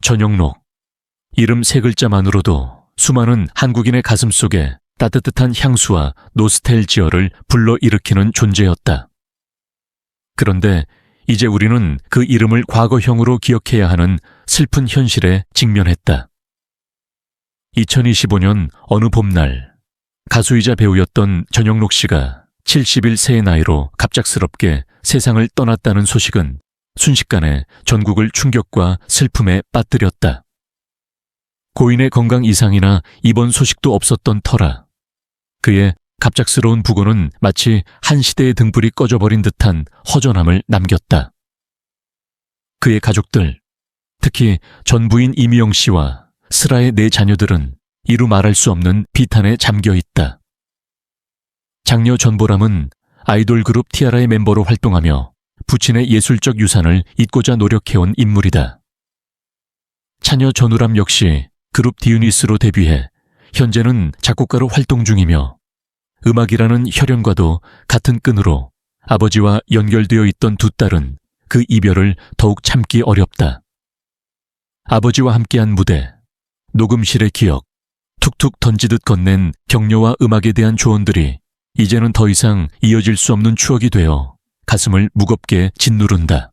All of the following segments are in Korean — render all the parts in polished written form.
전영록. 이름 세 글자만으로도 수많은 한국인의 가슴 속에 따뜻한 향수와 노스텔지어를 불러일으키는 존재였다. 그런데 이제 우리는 그 이름을 과거형으로 기억해야 하는 슬픈 현실에 직면했다. 2025년 어느 봄날, 가수이자 배우였던 전영록 씨가 71세의 나이로 갑작스럽게 세상을 떠났다는 소식은 순식간에 전국을 충격과 슬픔에 빠뜨렸다. 고인의 건강 이상이나 입원 소식도 없었던 터라 그의 갑작스러운 부고는 마치 한 시대의 등불이 꺼져버린 듯한 허전함을 남겼다. 그의 가족들, 특히 전 부인 이미영 씨와 슬아의 네 자녀들은 이루 말할 수 없는 비탄에 잠겨 있다. 장녀 전보람은 아이돌 그룹 티아라의 멤버로 활동하며 부친의 예술적 유산을 잇고자 노력해온 인물이다. 차녀 전우람 역시 그룹 디유니스로 데뷔해 현재는 작곡가로 활동 중이며 음악이라는 혈연과도 같은 끈으로 아버지와 연결되어 있던 두 딸은 그 이별을 더욱 참기 어렵다. 아버지와 함께한 무대, 녹음실의 기억, 툭툭 던지듯 건넨 격려와 음악에 대한 조언들이 이제는 더 이상 이어질 수 없는 추억이 되어 가슴을 무겁게 짓누른다.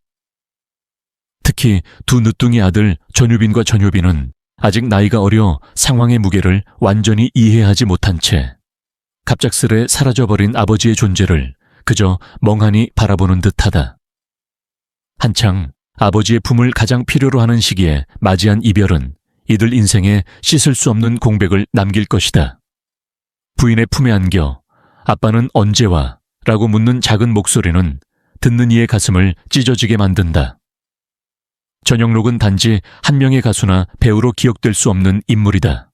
특히 두 늦둥이 아들 전유빈과 전효빈은 아직 나이가 어려 상황의 무게를 완전히 이해하지 못한 채 갑작스레 사라져버린 아버지의 존재를 그저 멍하니 바라보는 듯하다. 한창 아버지의 품을 가장 필요로 하는 시기에 맞이한 이별은 이들 인생에 씻을 수 없는 공백을 남길 것이다. 부인의 품에 안겨 아빠는 언제 와? 라고 묻는 작은 목소리는 듣는 이의 가슴을 찢어지게 만든다. 전영록은 단지 한 명의 가수나 배우로 기억될 수 없는 인물이다.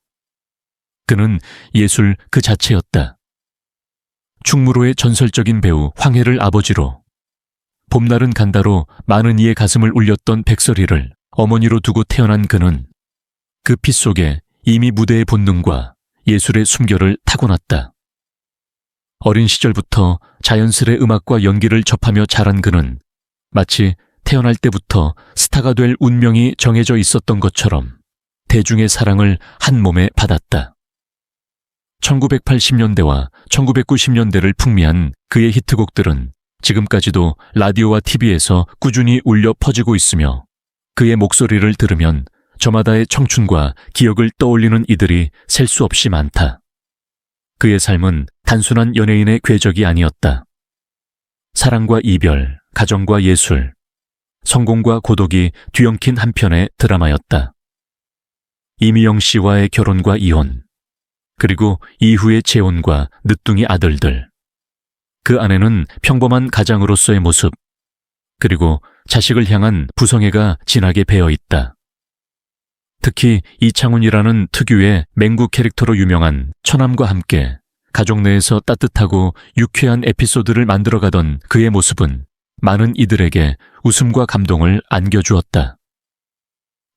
그는 예술 그 자체였다. 충무로의 전설적인 배우 황해를 아버지로, 봄날은 간다로 많은 이의 가슴을 울렸던 백설이를 어머니로 두고 태어난 그는 그 피 속에 이미 무대의 본능과 예술의 숨결을 타고났다. 어린 시절부터 자연스레 음악과 연기를 접하며 자란 그는 마치 태어날 때부터 스타가 될 운명이 정해져 있었던 것처럼 대중의 사랑을 한 몸에 받았다. 1980년대와 1990년대를 풍미한 그의 히트곡들은 지금까지도 라디오와 TV에서 꾸준히 울려 퍼지고 있으며 그의 목소리를 들으면 저마다의 청춘과 기억을 떠올리는 이들이 셀 수 없이 많다. 그의 삶은 단순한 연예인의 궤적이 아니었다. 사랑과 이별, 가정과 예술, 성공과 고독이 뒤엉킨 한 편의 드라마였다. 이미영 씨와의 결혼과 이혼, 그리고 이후의 재혼과 늦둥이 아들들. 그 안에는 평범한 가장으로서의 모습, 그리고 자식을 향한 부성애가 진하게 배어 있다. 특히 이창훈이라는 특유의 맹구 캐릭터로 유명한 처남과 함께 가족 내에서 따뜻하고 유쾌한 에피소드를 만들어가던 그의 모습은 많은 이들에게 웃음과 감동을 안겨주었다.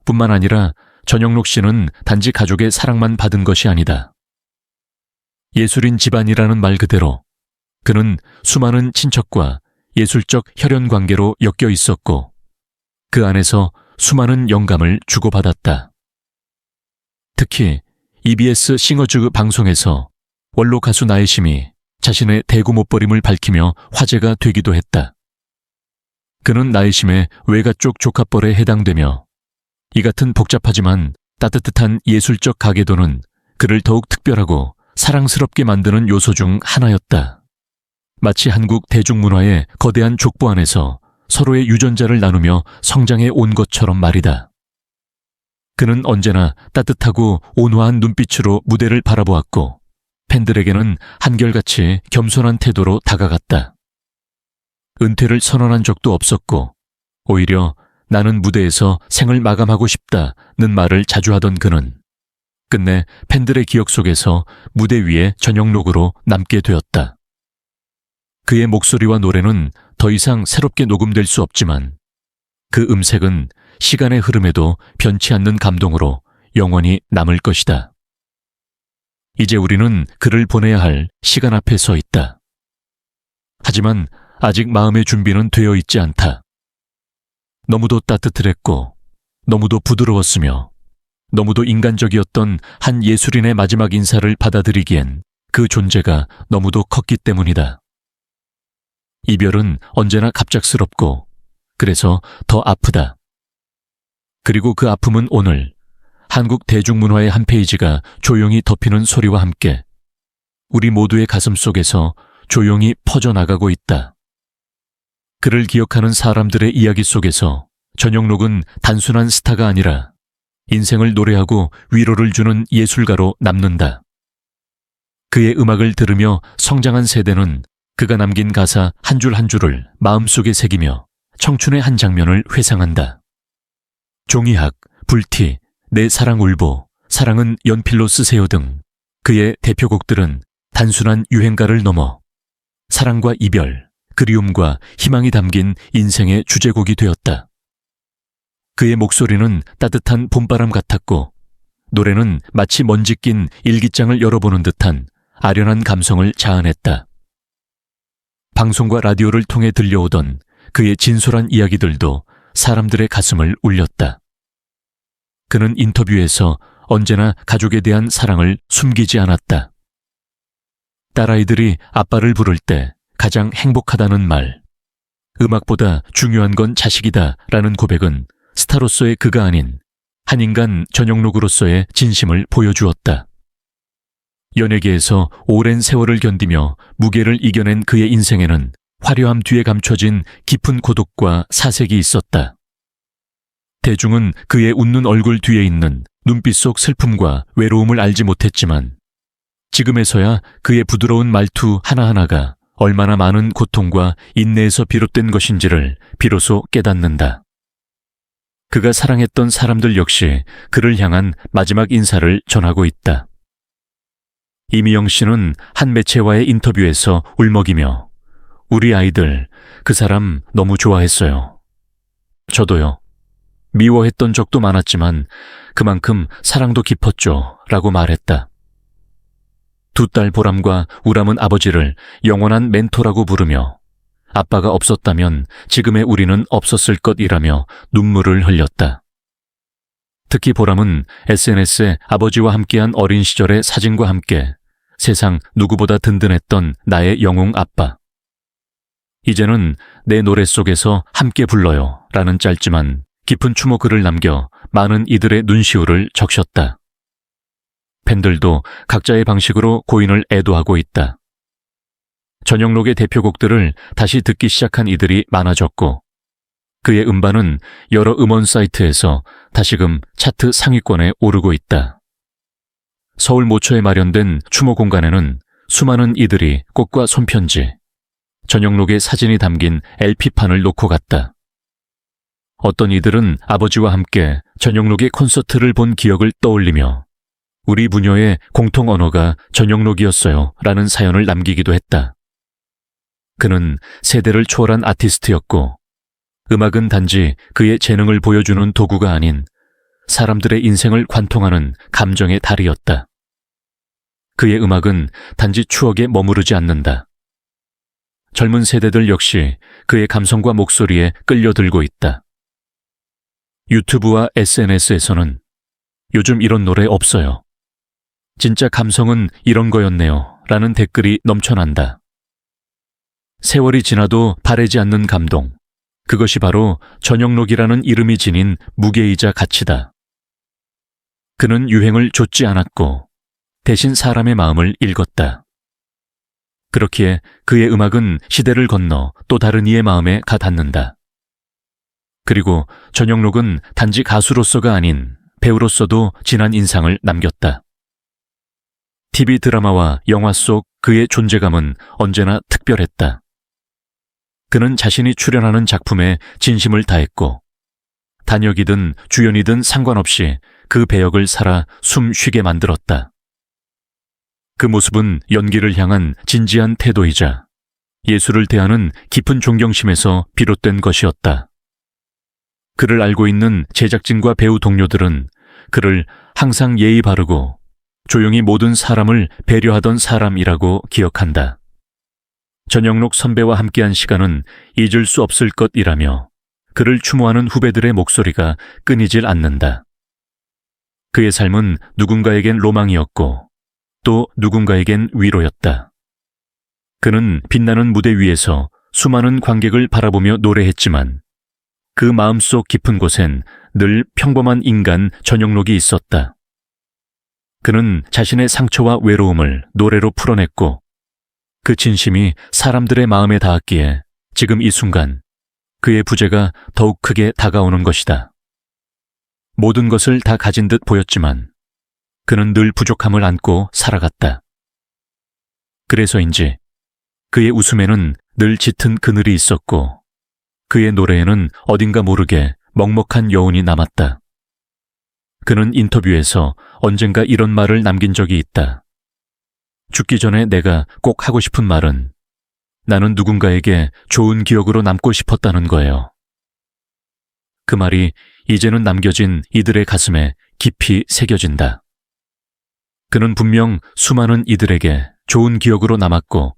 뿐만 아니라 전영록 씨는 단지 가족의 사랑만 받은 것이 아니다. 예술인 집안이라는 말 그대로 그는 수많은 친척과 예술적 혈연 관계로 엮여 있었고 그 안에서 수많은 영감을 주고받았다. 특히 EBS 싱어즈 방송에서 원로 가수 나혜심이 자신의 대구 못버림을 밝히며 화제가 되기도 했다. 그는 나혜심의 외가 쪽 조카뻘에 해당되며 이 같은 복잡하지만 따뜻한 예술적 가계도는 그를 더욱 특별하고 사랑스럽게 만드는 요소 중 하나였다. 마치 한국 대중문화의 거대한 족보 안에서 서로의 유전자를 나누며 성장해 온 것처럼 말이다. 그는 언제나 따뜻하고 온화한 눈빛으로 무대를 바라보았고 팬들에게는 한결같이 겸손한 태도로 다가갔다. 은퇴를 선언한 적도 없었고 오히려 나는 무대에서 생을 마감하고 싶다는 말을 자주 하던 그는 끝내 팬들의 기억 속에서 무대 위에 전영록으로 남게 되었다. 그의 목소리와 노래는 더 이상 새롭게 녹음될 수 없지만 그 음색은 시간의 흐름에도 변치 않는 감동으로 영원히 남을 것이다. 이제 우리는 그를 보내야 할 시간 앞에 서 있다. 하지만 아직 마음의 준비는 되어 있지 않다. 너무도 따뜻했고 너무도 부드러웠으며 너무도 인간적이었던 한 예술인의 마지막 인사를 받아들이기엔 그 존재가 너무도 컸기 때문이다. 이별은 언제나 갑작스럽고 그래서 더 아프다. 그리고 그 아픔은 오늘 한국 대중문화의 한 페이지가 조용히 덮이는 소리와 함께 우리 모두의 가슴 속에서 조용히 퍼져나가고 있다. 그를 기억하는 사람들의 이야기 속에서 전영록은 단순한 스타가 아니라 인생을 노래하고 위로를 주는 예술가로 남는다. 그의 음악을 들으며 성장한 세대는 그가 남긴 가사 한 줄 한 줄을 마음속에 새기며 청춘의 한 장면을 회상한다. 종이학, 불티, 내 사랑 울보, 사랑은 연필로 쓰세요 등 그의 대표곡들은 단순한 유행가를 넘어 사랑과 이별, 그리움과 희망이 담긴 인생의 주제곡이 되었다. 그의 목소리는 따뜻한 봄바람 같았고 노래는 마치 먼지 낀 일기장을 열어보는 듯한 아련한 감성을 자아냈다. 방송과 라디오를 통해 들려오던 그의 진솔한 이야기들도 사람들의 가슴을 울렸다. 그는 인터뷰에서 언제나 가족에 대한 사랑을 숨기지 않았다. 딸아이들이 아빠를 부를 때 가장 행복하다는 말, 음악보다 중요한 건 자식이다 라는 고백은 스타로서의 그가 아닌 한 인간 전영록으로서의 진심을 보여주었다. 연예계에서 오랜 세월을 견디며 무게를 이겨낸 그의 인생에는 화려함 뒤에 감춰진 깊은 고독과 사색이 있었다. 대중은 그의 웃는 얼굴 뒤에 있는 눈빛 속 슬픔과 외로움을 알지 못했지만 지금에서야 그의 부드러운 말투 하나하나가 얼마나 많은 고통과 인내에서 비롯된 것인지를 비로소 깨닫는다. 그가 사랑했던 사람들 역시 그를 향한 마지막 인사를 전하고 있다. 이미영 씨는 한 매체와의 인터뷰에서 울먹이며 우리 아이들 그 사람 너무 좋아했어요. 저도요. 미워했던 적도 많았지만 그만큼 사랑도 깊었죠 라고 말했다. 두 딸 보람과 우람은 아버지를 영원한 멘토라고 부르며 아빠가 없었다면 지금의 우리는 없었을 것이라며 눈물을 흘렸다. 특히 보람은 SNS에 아버지와 함께한 어린 시절의 사진과 함께 세상 누구보다 든든했던 나의 영웅 아빠. 이제는 내 노래 속에서 함께 불러요 라는 짧지만 깊은 추모 글을 남겨 많은 이들의 눈시울을 적셨다. 팬들도 각자의 방식으로 고인을 애도하고 있다. 전영록의 대표곡들을 다시 듣기 시작한 이들이 많아졌고 그의 음반은 여러 음원 사이트에서 다시금 차트 상위권에 오르고 있다. 서울 모처에 마련된 추모 공간에는 수많은 이들이 꽃과 손편지, 전영록의 사진이 담긴 LP판을 놓고 갔다. 어떤 이들은 아버지와 함께 전영록의 콘서트를 본 기억을 떠올리며 우리 부녀의 공통 언어가 전영록이었어요 라는 사연을 남기기도 했다. 그는 세대를 초월한 아티스트였고 음악은 단지 그의 재능을 보여주는 도구가 아닌 사람들의 인생을 관통하는 감정의 달이었다. 그의 음악은 단지 추억에 머무르지 않는다. 젊은 세대들 역시 그의 감성과 목소리에 끌려들고 있다. 유튜브와 SNS에서는 요즘 이런 노래 없어요. 진짜 감성은 이런 거였네요 라는 댓글이 넘쳐난다. 세월이 지나도 바래지 않는 감동. 그것이 바로 전영록이라는 이름이 지닌 무게이자 가치다. 그는 유행을 좇지 않았고 대신 사람의 마음을 읽었다. 그렇기에 그의 음악은 시대를 건너 또 다른 이의 마음에 가 닿는다. 그리고 전영록은 단지 가수로서가 아닌 배우로서도 진한 인상을 남겼다. TV 드라마와 영화 속 그의 존재감은 언제나 특별했다. 그는 자신이 출연하는 작품에 진심을 다했고 단역이든 주연이든 상관없이 그 배역을 살아 숨 쉬게 만들었다. 그 모습은 연기를 향한 진지한 태도이자 예술을 대하는 깊은 존경심에서 비롯된 것이었다. 그를 알고 있는 제작진과 배우 동료들은 그를 항상 예의 바르고 조용히 모든 사람을 배려하던 사람이라고 기억한다. 전영록 선배와 함께한 시간은 잊을 수 없을 것이라며 그를 추모하는 후배들의 목소리가 끊이질 않는다. 그의 삶은 누군가에겐 로망이었고 또 누군가에겐 위로였다. 그는 빛나는 무대 위에서 수많은 관객을 바라보며 노래했지만 그 마음속 깊은 곳엔 늘 평범한 인간 전영록이 있었다. 그는 자신의 상처와 외로움을 노래로 풀어냈고 그 진심이 사람들의 마음에 닿았기에 지금 이 순간 그의 부재가 더욱 크게 다가오는 것이다. 모든 것을 다 가진 듯 보였지만 그는 늘 부족함을 안고 살아갔다. 그래서인지 그의 웃음에는 늘 짙은 그늘이 있었고 그의 노래에는 어딘가 모르게 먹먹한 여운이 남았다. 그는 인터뷰에서 언젠가 이런 말을 남긴 적이 있다. 죽기 전에 내가 꼭 하고 싶은 말은 나는 누군가에게 좋은 기억으로 남고 싶었다는 거예요. 그 말이 이제는 남겨진 이들의 가슴에 깊이 새겨진다. 그는 분명 수많은 이들에게 좋은 기억으로 남았고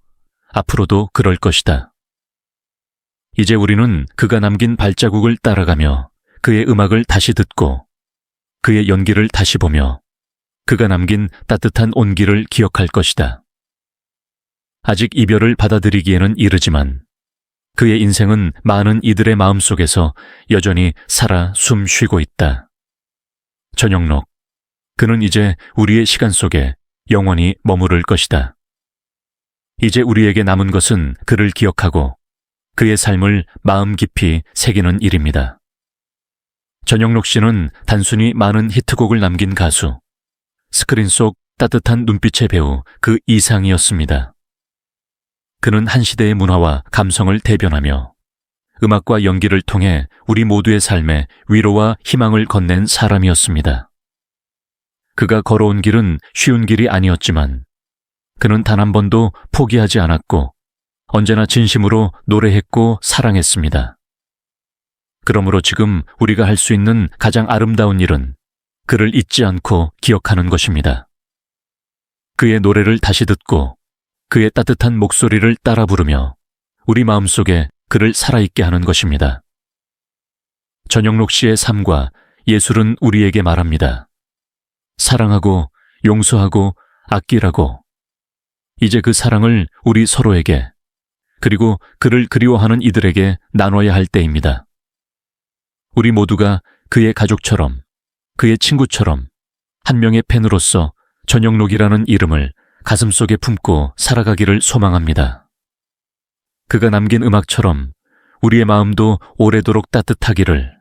앞으로도 그럴 것이다. 이제 우리는 그가 남긴 발자국을 따라가며 그의 음악을 다시 듣고 그의 연기를 다시 보며 그가 남긴 따뜻한 온기를 기억할 것이다. 아직 이별을 받아들이기에는 이르지만 그의 인생은 많은 이들의 마음속에서 여전히 살아 숨 쉬고 있다. 전영록, 그는 이제 우리의 시간 속에 영원히 머무를 것이다. 이제 우리에게 남은 것은 그를 기억하고 그의 삶을 마음 깊이 새기는 일입니다. 전영록 씨는 단순히 많은 히트곡을 남긴 가수, 스크린 속 따뜻한 눈빛의 배우 그 이상이었습니다. 그는 한 시대의 문화와 감성을 대변하며 음악과 연기를 통해 우리 모두의 삶에 위로와 희망을 건넨 사람이었습니다. 그가 걸어온 길은 쉬운 길이 아니었지만 그는 단 한 번도 포기하지 않았고 언제나 진심으로 노래했고 사랑했습니다. 그러므로 지금 우리가 할 수 있는 가장 아름다운 일은 그를 잊지 않고 기억하는 것입니다. 그의 노래를 다시 듣고 그의 따뜻한 목소리를 따라 부르며 우리 마음속에 그를 살아있게 하는 것입니다. 전영록 씨의 삶과 예술은 우리에게 말합니다. 사랑하고 용서하고 아끼라고. 이제 그 사랑을 우리 서로에게 그리고 그를 그리워하는 이들에게 나눠야 할 때입니다. 우리 모두가 그의 가족처럼 그의 친구처럼 한 명의 팬으로서 전영록이라는 이름을 가슴속에 품고 살아가기를 소망합니다. 그가 남긴 음악처럼 우리의 마음도 오래도록 따뜻하기를